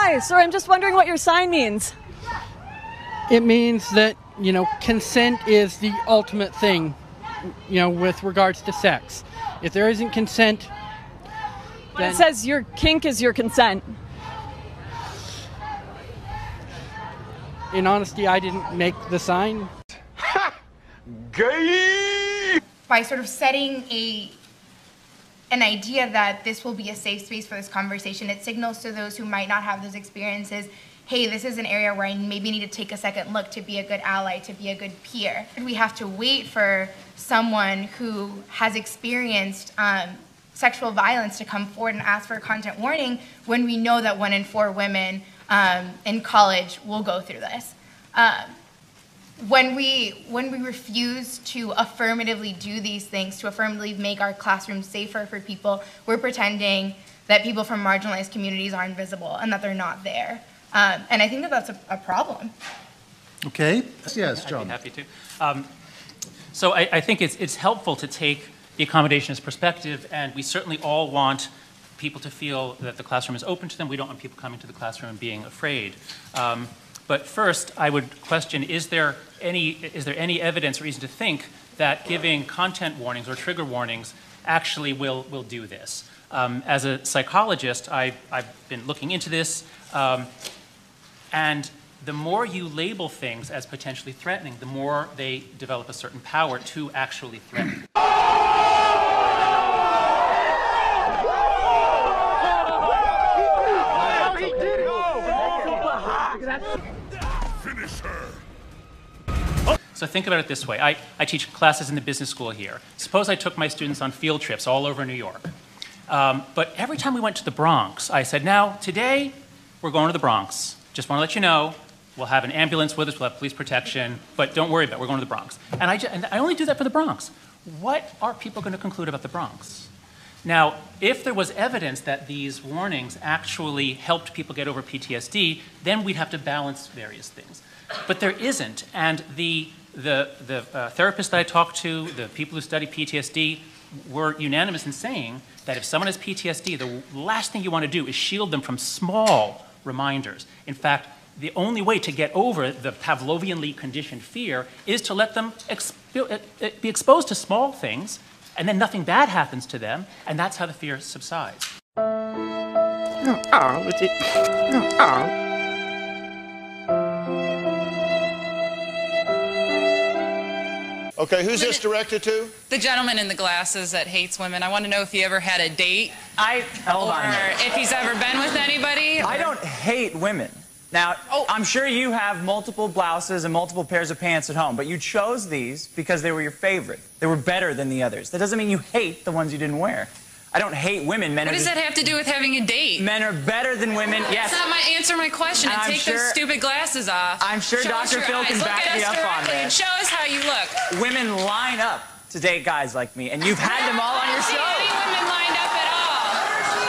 Hi, sorry, I'm just wondering what your sign means. It means that, consent is the ultimate thing, with regards to sex. If there isn't consent, then... It says your kink is your consent. In honesty, I didn't make the sign. Gay! By sort of setting an idea that this will be a safe space for this conversation, it signals to those who might not have those experiences, hey, this is an area where I maybe need to take a second look to be a good ally, to be a good peer. We have to wait for someone who has experienced sexual violence to come forward and ask for a content warning when we know that 1 in 4 women in college will go through this. When we refuse to affirmatively do these things, to affirmatively make our classrooms safer for people, we're pretending that people from marginalized communities are invisible and that they're not there. And I think that that's a problem. Okay. Yes, John. I'd be happy to. So I think it's helpful to take the accommodationist perspective, and we certainly all want people to feel that the classroom is open to them. We don't want people coming to the classroom and being afraid. But first, I would question, is there any evidence or reason to think that giving content warnings or trigger warnings actually will do this? As a psychologist, I've been looking into this, and the more you label things as potentially threatening, the more they develop a certain power to actually threaten. So think about it this way. I teach classes in the business school here. Suppose I took my students on field trips all over New York. But every time we went to the Bronx, I said, now, today, we're going to the Bronx. Just want to let you know, we'll have an ambulance with us, we'll have police protection, but don't worry about it, we're going to the Bronx. And I only do that for the Bronx. What are people going to conclude about the Bronx? Now, if there was evidence that these warnings actually helped people get over PTSD, then we'd have to balance various things. But there isn't, and the therapists that I talked to, the people who study PTSD, were unanimous in saying that if someone has PTSD, the last thing you want to do is shield them from small reminders. In fact, the only way to get over the Pavlovianly conditioned fear is to let them be exposed to small things, and then nothing bad happens to them, and that's how the fear subsides. Okay, who's this directed to? The gentleman in the glasses that hates women. I want to know if he ever had a date. Hold on. Or if he's ever been with anybody. I don't hate women. Now, I'm sure you have multiple blouses and multiple pairs of pants at home, but you chose these because they were your favorite. They were better than the others. That doesn't mean you hate the ones you didn't wear. I don't hate women. What does that have to do with having a date? Men are better than women. Yes. That's not answer my question. And take those stupid glasses off. I'm sure Dr. Phil can back me up on that. And show us how you look. Women line up to date guys like me, and you've had them all on your show. I don't see any women lined up at all.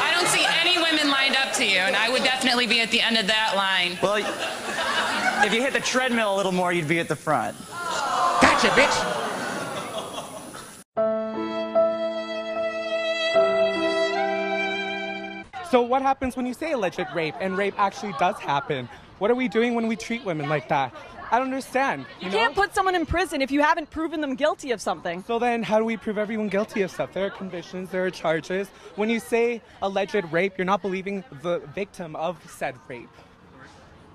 I don't see any women lined up to you, and I would definitely be at the end of that line. Well, if you hit the treadmill a little more, you'd be at the front. Gotcha, bitch! So what happens when you say alleged rape and rape actually does happen? What are we doing when we treat women like that? I don't understand. You can't put someone in prison if you haven't proven them guilty of something. So then how do we prove everyone guilty of stuff? There are convictions, there are charges. When you say alleged rape, you're not believing the victim of said rape.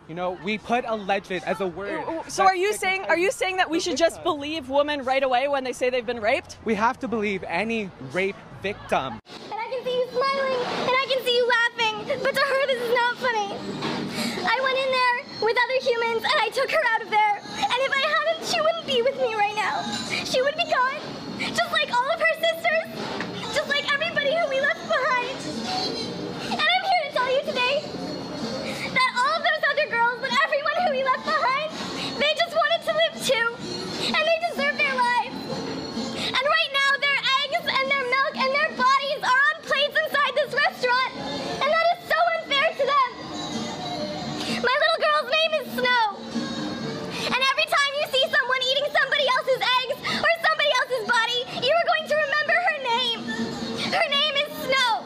You know, we put alleged as a word. So are you saying that we should just believe women right away when they say they've been raped? We have to believe any rape victim. And I can see you smiling, and I can see you laughing, but to her this is not funny. I went in there with other humans, and I took her out of there. And if I hadn't, she wouldn't be with me right now. She would be gone, just like all of her sisters, just like everybody who we left behind. And I'm here to tell you today that all of those other girls and everyone who we left behind, they just wanted to live too, and they deserve their lives. And right now, their eggs and their milk and their bodies are on plates inside this restaurant, and that is so unfair to them. My little girl's name is Snow, and every time you see someone eating somebody else's eggs or somebody else's body, you are going to remember her name. Her name is Snow.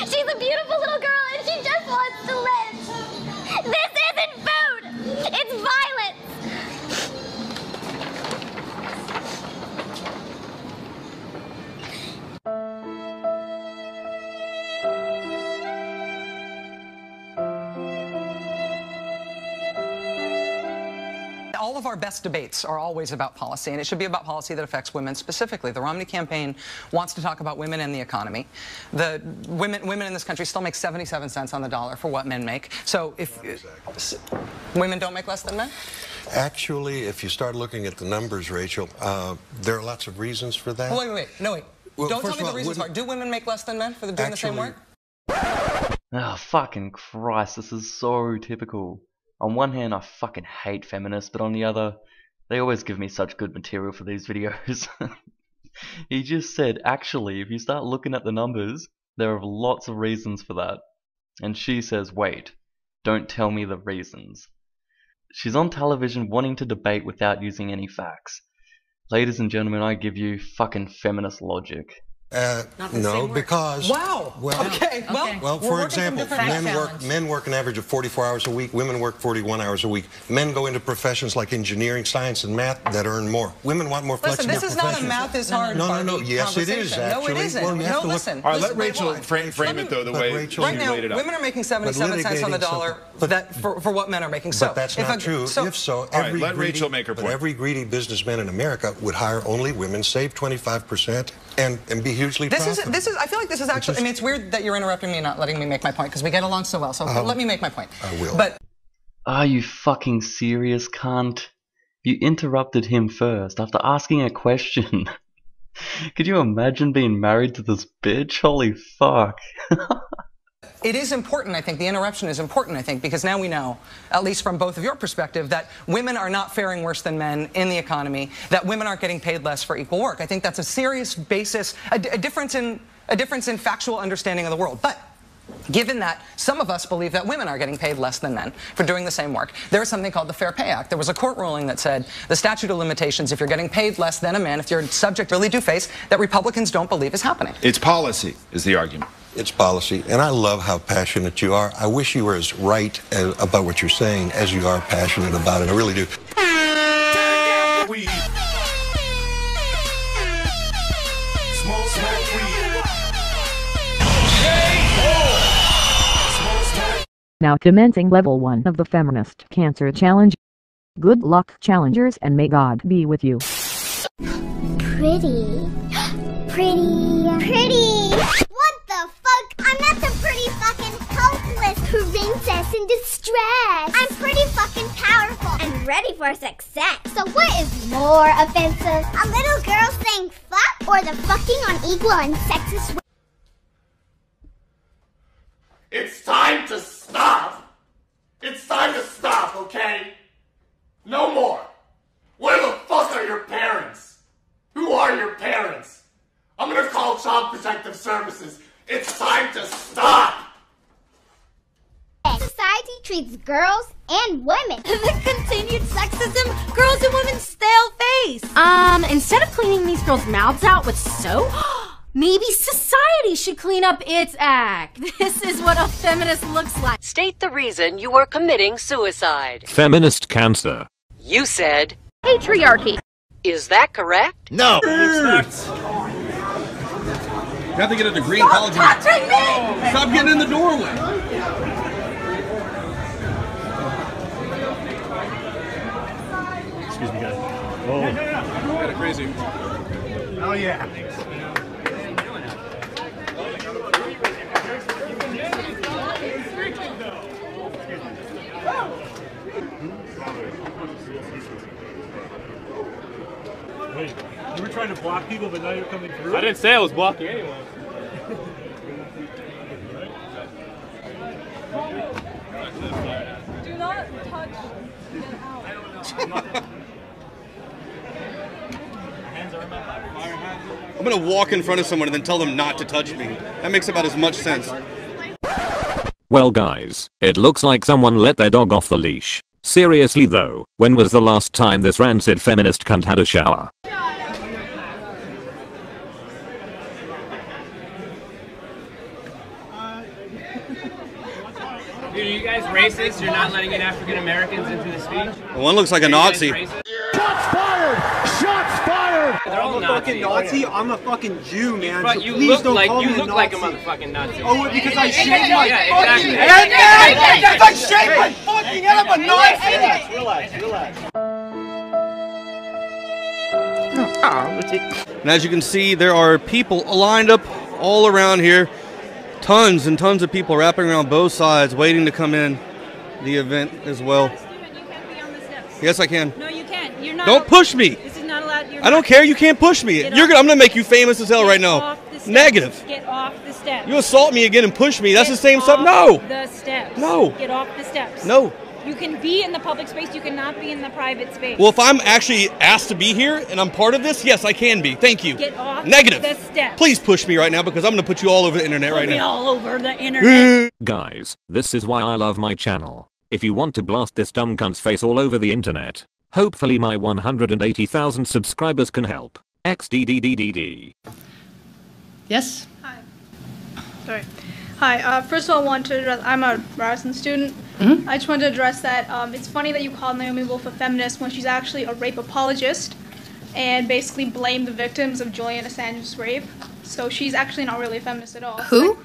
She's all of our best debates are always about policy, and it should be about policy that affects women specifically. The Romney campaign wants to talk about women and the economy. The women in this country still make 77 cents on the dollar for what men make. So if women don't make less than men? Actually, if you start looking at the numbers, Rachel, there are lots of reasons for that. Oh, wait. Well, don't tell me the reasons are. Do women make less than men for doing the same work? Oh, fucking Christ, this is so typical. On one hand, I fucking hate feminists, but on the other, they always give me such good material for these videos. He just said, actually, if you start looking at the numbers, there are lots of reasons for that. And she says, wait, don't tell me the reasons. She's on television wanting to debate without using any facts. Ladies and gentlemen, I give you fucking feminist logic. No, because... Wow! Well, okay, well, for example, men work an average of 44 hours a week. Women work 41 hours a week. Men go into professions like engineering, science, and math that earn more. Women want more flexible professions. Listen, this is not a math is hard No. Yes, it is, actually. No, it isn't. Well, you have to listen. Look... All right, let Rachel frame it, though, the way she right now, laid it out. women are making 77 cents on the dollar for what men are making. But that's not true. If so, let Rachel make her point. Every greedy businessman in America would hire only women, save 25%, and be hugely profitable. I feel like this is actually, I mean, it's weird that you're interrupting me and not letting me make my point, because we get along so well, so let me make my point. I will. But are you fucking serious, cunt? You interrupted him first after asking a question. Could you imagine being married to this bitch? Holy fuck. it is important, I think, the interruption is important, I think, because now we know, at least from both of your perspective, that women are not faring worse than men in the economy, that women aren't getting paid less for equal work. I think that's a serious basis, a difference in factual understanding of the world. But given that some of us believe that women are getting paid less than men for doing the same work, there is something called the Fair Pay Act. There was a court ruling that said the statute of limitations, if you're getting paid less than a man, if you're subject really do face, that Republicans don't believe is happening. It's policy, is the argument. It's policy, and I love how passionate you are. I wish you were as right about what you're saying as you are passionate about it. I really do. Now commencing level 1 of the Feminist Cancer Challenge. Good luck, challengers, and may God be with you. Pretty. What the fuck? I'm not the pretty fucking helpless princess in distress. I'm pretty fucking powerful and ready for success. So what is more offensive? A little girl saying fuck or the fucking unequal and sexist way? It's time to stop! It's time to stop, okay? No more! Where the fuck are your parents? Who are your parents? I'm gonna call Child Protective Services. It's time to stop! Society treats girls and women. The continued sexism, girls and women's stale face. Instead of cleaning these girls' mouths out with soap, maybe society should clean up its act. This is what a feminist looks like. State the reason you are committing suicide. Feminist cancer. You said patriarchy. Is that correct? No. You have to get a degree in college. Stop touching me! Stop getting in the doorway. Excuse me, guys. Oh. Kind of crazy. Oh, yeah. Wait, you were trying to block people, but now you're coming through? I didn't say I was blocking anyone. Do not touch. I'm gonna walk in front of someone and then tell them not to touch me. That makes about as much sense. Well guys, it looks like someone let their dog off the leash. Seriously though, when was the last time this rancid feminist cunt had a shower? Dude, are you guys racist? You're not letting in African Americans into the speech? One looks like a Nazi. Shots fired! Shots fired! I'm a fucking Nazi. I'm a fucking Jew, man. But so you please look don't like call me you a look Nazi. like a motherfucking Nazi. Oh, because I shaved my exactly. fucking head? I shaved my fucking head. I'm a Nazi. Relax. And as you can see, there are people lined up all around here. Tons and tons of people wrapping around both sides, waiting to come in the event as well. Yes, I can. No, you can't. You're not. Don't push me. This is not allowed. I don't care. You can't push me. I'm gonna make you famous as hell right now. Negative. Get off the steps. You assault me again and push me. That's the same stuff. No. The steps. No. Get off the steps. No. You can be in the public space. You cannot be in the private space. Well, if I'm actually asked to be here and I'm part of this, yes, I can be. Thank you. Get off Negative. the steps. Please push me right now because I'm going to put you all over the internet right now. All over the internet. Guys, this is why I love my channel. If you want to blast this dumb cunt's face all over the internet, hopefully my 180,000 subscribers can help. XDDDDD. Yes? Hi. Sorry. Hi. First of all, I want to address, I'm a Ryerson student. I just wanted to address that it's funny that you called Naomi Wolf a feminist when she's actually a rape apologist and basically blamed the victims of Julian Assange's rape. So she's actually not really a feminist at all. Who?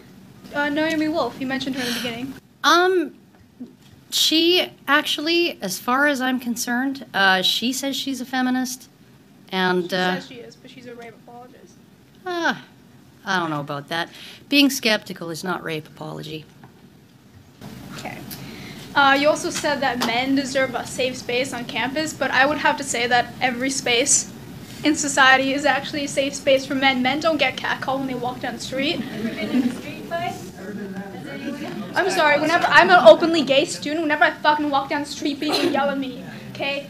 Naomi Wolf. You mentioned her in the beginning. She actually, as far as I'm concerned, she says she's a feminist, and She says she is, but she's a rape apologist. I don't know about that. Being skeptical is not rape apology. Okay. You also said that men deserve a safe space on campus, but I would have to say that every space in society is actually a safe space for men. Men don't get catcalled when they walk down the street. I'm sorry, whenever I'm an openly gay student, whenever I fucking walk down the street, people yell at me, okay?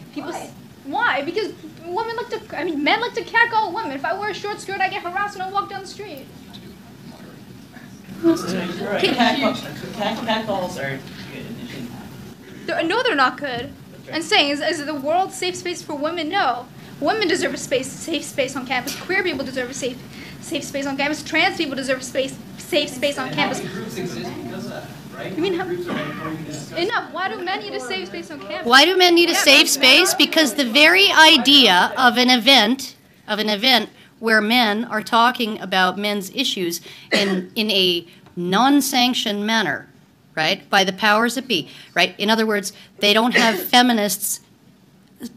Why? Because men like to catcall women. If I wear a short skirt, I get harassed when I walk down the street. Catcalls are good. No, they're not good. I'm saying, is the world safe space for women? No. Women deserve a safe space on campus. Queer people deserve a safe space on campus. Trans people deserve a safe space on campus. Groups exist because of that, right? You mean enough? Why do men need a safe space on campus? Why do men need a safe space? Because the very idea of an event where men are talking about men's issues in a non-sanctioned manner, right, by the powers that be, right? In other words, they don't have feminists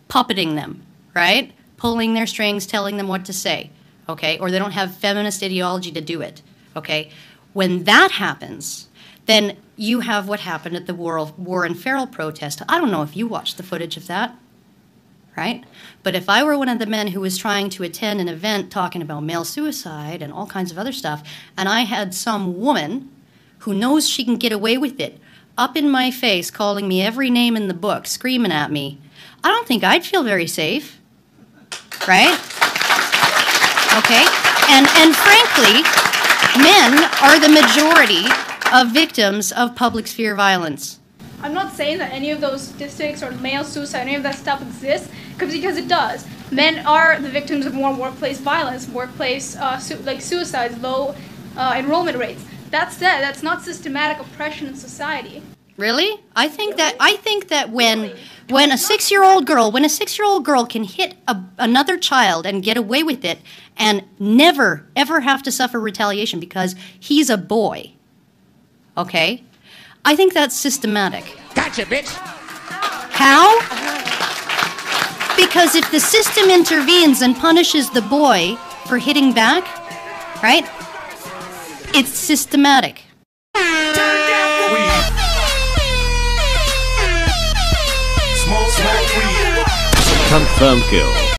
puppeting them, right, pulling their strings, telling them what to say, okay, or they don't have feminist ideology to do it, okay? When that happens, then you have what happened at the Warren Farrell protest. I don't know if you watched the footage of that, right? But if I were one of the men who was trying to attend an event talking about male suicide and all kinds of other stuff, and I had some woman who knows she can get away with it up in my face, calling me every name in the book, screaming at me, I don't think I'd feel very safe, right? Okay? And frankly, men are the majority of victims of public sphere violence. I'm not saying that any of those statistics or male suicide, any of that stuff exists, because it does. Men are the victims of more workplace violence, workplace like suicides, low enrollment rates. That said, that's not systematic oppression in society. Really? I think that when a 6-year-old girl can hit another child and get away with it and never ever have to suffer retaliation because he's a boy, okay? I think that's systematic. Gotcha, bitch. How? Because if the system intervenes and punishes the boy for hitting back, right? It's systematic. Confirmed kill.